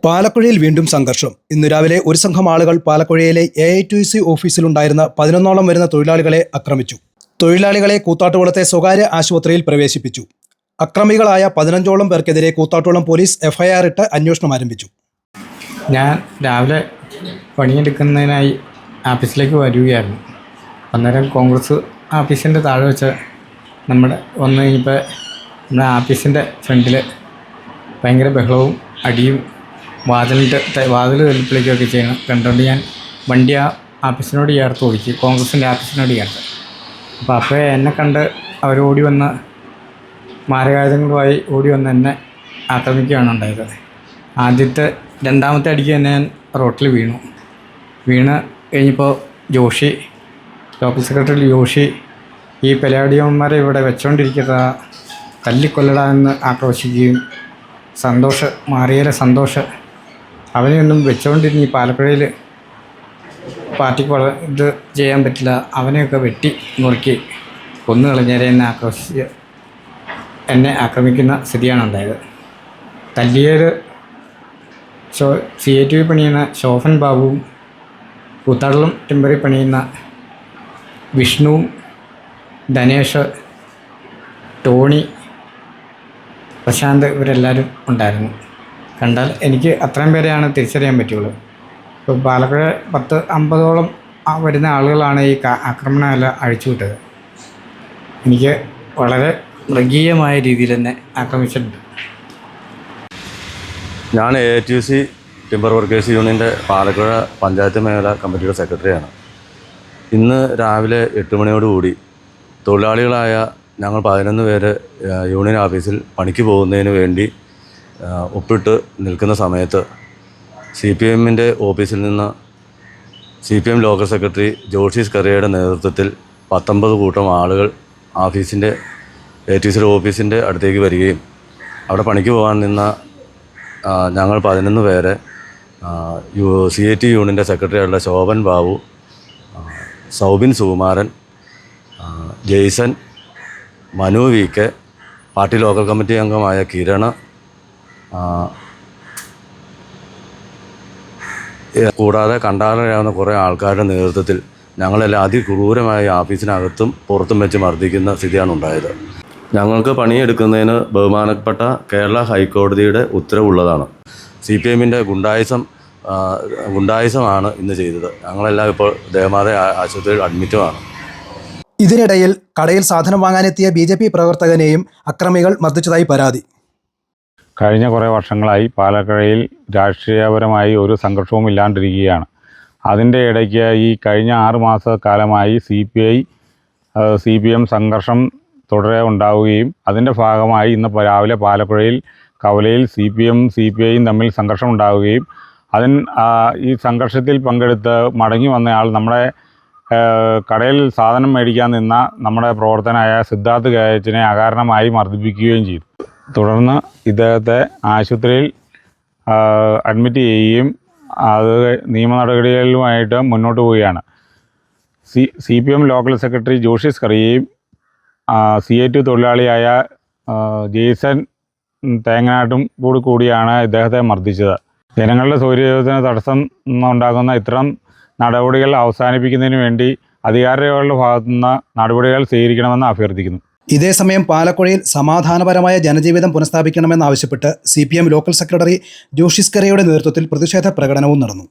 പാലക്കുഴയിൽ വീണ്ടും സംഘർഷം. ഇന്ന് രാവിലെ ഒരു സംഘം ആളുകൾ പാലക്കുഴയിലെ AITUC ഓഫീസിലുണ്ടായിരുന്ന 11ഓളം വരുന്ന തൊഴിലാളികളെ ആക്രമിച്ചു. തൊഴിലാളികളെ കൂത്താട്ടുകുളത്തെ സ്വകാര്യ ആശുപത്രിയിൽ പ്രവേശിപ്പിച്ചു. അക്രമികളായ 15ഓളം പേർക്കെതിരെ കൂത്താട്ടുകുളം പോലീസ് FIR ഇട്ട് അന്വേഷണം ആരംഭിച്ചു. ഞാൻ രാവിലെ പണിയെടുക്കുന്നതിനായി ആഫീസിലേക്ക് വരികയായിരുന്നു. അന്നേരം കോൺഗ്രസ് ആഫീസിൻ്റെ താഴെ വെച്ച് വന്നു കഴിഞ്ഞപ്പോൾ നമ്മുടെ ആഫീസിൻ്റെ ഫ്രണ്ടിൽ ഭയങ്കര ബഹളവും അടിയും വാതിൽ വെളുപ്പിലേക്കൊക്കെ ചെയ്യണം കണ്ടുകൊണ്ട് ഞാൻ വണ്ടി ആഫീസിനോട് ചേർത്ത് ഓടിച്ചു, കോൺഗ്രസിൻ്റെ ആഫീസിനോട് ചേർത്ത്. അപ്പോൾ എന്നെ കണ്ട് അവർ ഓടി വന്ന് മാരകായുധങ്ങളുമായി ഓടി വന്ന് എന്നെ ആക്രമിക്കുകയാണ് ഉണ്ടായത്. രണ്ടാമത്തെ അടിക്ക് തന്നെ ഞാൻ റോട്ടിൽ വീണ് കഴിഞ്ഞപ്പോൾ ജോഷി, ലോക്കൽ സെക്രട്ടറി ജോഷി, ഈ പെലാഡിയന്മാരെ ഇവിടെ വെച്ചുകൊണ്ടിരിക്കുന്ന തല്ലിക്കൊല്ലട എന്ന് ആക്രോശിക്കുകയും സന്തോഷ് അവനെയൊന്നും വെച്ചുകൊണ്ടിരുന്ന് ഈ പാലക്കുഴയിൽ പാർട്ടിക്ക് ഇത് ചെയ്യാൻ പറ്റില്ല, അവനെയൊക്കെ വെട്ടി നുറുക്കി കൊന്നുകളഞ്ഞേരെ എന്നെ ആക്രമിക്കുന്ന സ്ഥിതിയാണ് ഉണ്ടായത്. തല്ലിയേര് CITU പണിയുന്ന ശോഭൻ ബാബുവും കൂത്താട്ടുകുളം ടിമ്പറി പണിയുന്ന വിഷ്ണുവും ധനേഷ്, ടോണി, പ്രശാന്ത് ഇവരെല്ലാവരും ഉണ്ടായിരുന്നു. കണ്ടാൽ എനിക്ക് അത്രയും പേരെയാണ് തിരിച്ചറിയാൻ പറ്റുള്ളൂ. ഇപ്പോൾ പാലക്കുഴ 50-50ഓളം വരുന്ന ആളുകളാണ് ഈ ആക്രമണമെല്ലാം അഴിച്ചുവിട്ടത്. എനിക്ക് വളരെ മൃഗീയമായ രീതിയിൽ തന്നെ ആക്രമിച്ചിട്ടുണ്ട്. ഞാൻ AITUC ടിമ്പർ വർക്കേഴ്സ് യൂണിയൻ്റെ പാലക്കുഴ പഞ്ചായത്ത് മേഖല കമ്മിറ്റിയുടെ സെക്രട്ടറിയാണ്. ഇന്ന് രാവിലെ 8 മണിയോടുകൂടി തൊഴിലാളികളായ ഞങ്ങൾ 11 പേര് യൂണിയൻ ഓഫീസിൽ പണിക്ക് പോകുന്നതിന് വേണ്ടി ഒപ്പിട്ട് നിൽക്കുന്ന സമയത്ത് CPMൻ്റെ ഓഫീസിൽ നിന്ന് CPM ലോക്കൽ സെക്രട്ടറി ജോഷി സ്കറിയയുടെ നേതൃത്വത്തിൽ 19 കൂട്ടം ആളുകൾ AITUC ഓഫീസിൻ്റെ അടുത്തേക്ക് വരികയും അവിടെ പണിക്ക് പോകാൻ നിന്ന ഞങ്ങൾ 11 പേരെ CIT യൂണിയൻ്റെ സെക്രട്ടറിയായിട്ടുള്ള Shobhan Babu, Soubin Sukumaran, Jaison, Manu VK, party local committee അംഗമായ കിരൺ, കൂടാതെ കണ്ടാലറിയാവുന്ന കുറേ ആൾക്കാരുടെ നേതൃത്വത്തിൽ ഞങ്ങളെല്ലാം അതിക്രൂരമായ ഓഫീസിനകത്തും പുറത്തും വെച്ച് മർദ്ദിക്കുന്ന സ്ഥിതിയാണ് ഉണ്ടായത്. ഞങ്ങൾക്ക് പണിയെടുക്കുന്നതിന് ബഹുമാനപ്പെട്ട കേരള ഹൈക്കോടതിയുടെ ഉത്തരവുള്ളതാണ്. CPMൻ്റെ ഗുണ്ടായിസമാണ് ഇന്ന് ചെയ്തത്. ഞങ്ങളെല്ലാം ഇപ്പോൾ ദേവമാത ആശുപത്രിയിൽ അഡ്മിറ്റുമാണ്. ഇതിനിടയിൽ കടയിൽ സാധനം വാങ്ങാനെത്തിയ BJP പ്രവർത്തകനെയും അക്രമികൾ മർദ്ദിച്ചതായി പരാതി. കഴിഞ്ഞ കുറേ വർഷങ്ങളായി പാലക്കുഴയിൽ രാഷ്ട്രീയപരമായി ഒരു സംഘർഷവും ഇല്ലാണ്ടിരിക്കുകയാണ്. അതിൻ്റെ ഇടയ്ക്ക് ഈ കഴിഞ്ഞ 6 മാസക്കാലമായി CPM സംഘർഷം തുടരെ ഉണ്ടാവുകയും അതിൻ്റെ ഭാഗമായി ഇന്ന് രാവിലെ പാലക്കുഴയിൽ കവലയിൽ CPIയും തമ്മിൽ സംഘർഷം ഉണ്ടാവുകയും ഈ സംഘർഷത്തിൽ പങ്കെടുത്ത് മടങ്ങി വന്നയാൾ നമ്മുടെ കടയിൽ സാധനം മേടിക്കാൻ നിന്ന നമ്മുടെ പ്രവർത്തകനായ സിദ്ധാർത്ഥ് കേച്ചനെ അകാരണമായി മർദ്ദിപ്പിക്കുകയും ചെയ്തു. തുടർന്ന് ഇദ്ദേഹത്തെ ആശുപത്രിയിൽ അഡ്മിറ്റ് ചെയ്യുകയും അത് നിയമ നടപടികളുമായിട്ട് മുന്നോട്ട് പോവുകയാണ്. CPM ലോക്കൽ സെക്രട്ടറി ജോഷി സ്കറിയയും CITU തൊഴിലാളിയായ ജെയ്സൺ തേങ്ങനാട്ടും കൂടിയാണ് ഇദ്ദേഹത്തെ മർദ്ദിച്ചത്. ജനങ്ങളുടെ സൗകര്യത്തിന് തടസ്സം ഉണ്ടാകുന്ന ഇത്തരം നടപടികൾ അവസാനിപ്പിക്കുന്നതിന് വേണ്ടി അധികാരികളുടെ ഭാഗത്തുനിന്ന് നടപടികൾ സ്വീകരിക്കണമെന്ന് അഭ്യർത്ഥിക്കുന്നു. ഇതേസമയം പാലക്കുഴയിൽ സമാധാനപരമായ ജനജീവിതം പുനഃസ്ഥാപിക്കണമെന്നാവശ്യപ്പെട്ട് CPM ലോക്കൽ സെക്രട്ടറി ജോഷി സ്കറിയയുടെ നേതൃത്വത്തിൽ പ്രതിഷേധ പ്രകടനവും നടന്നു.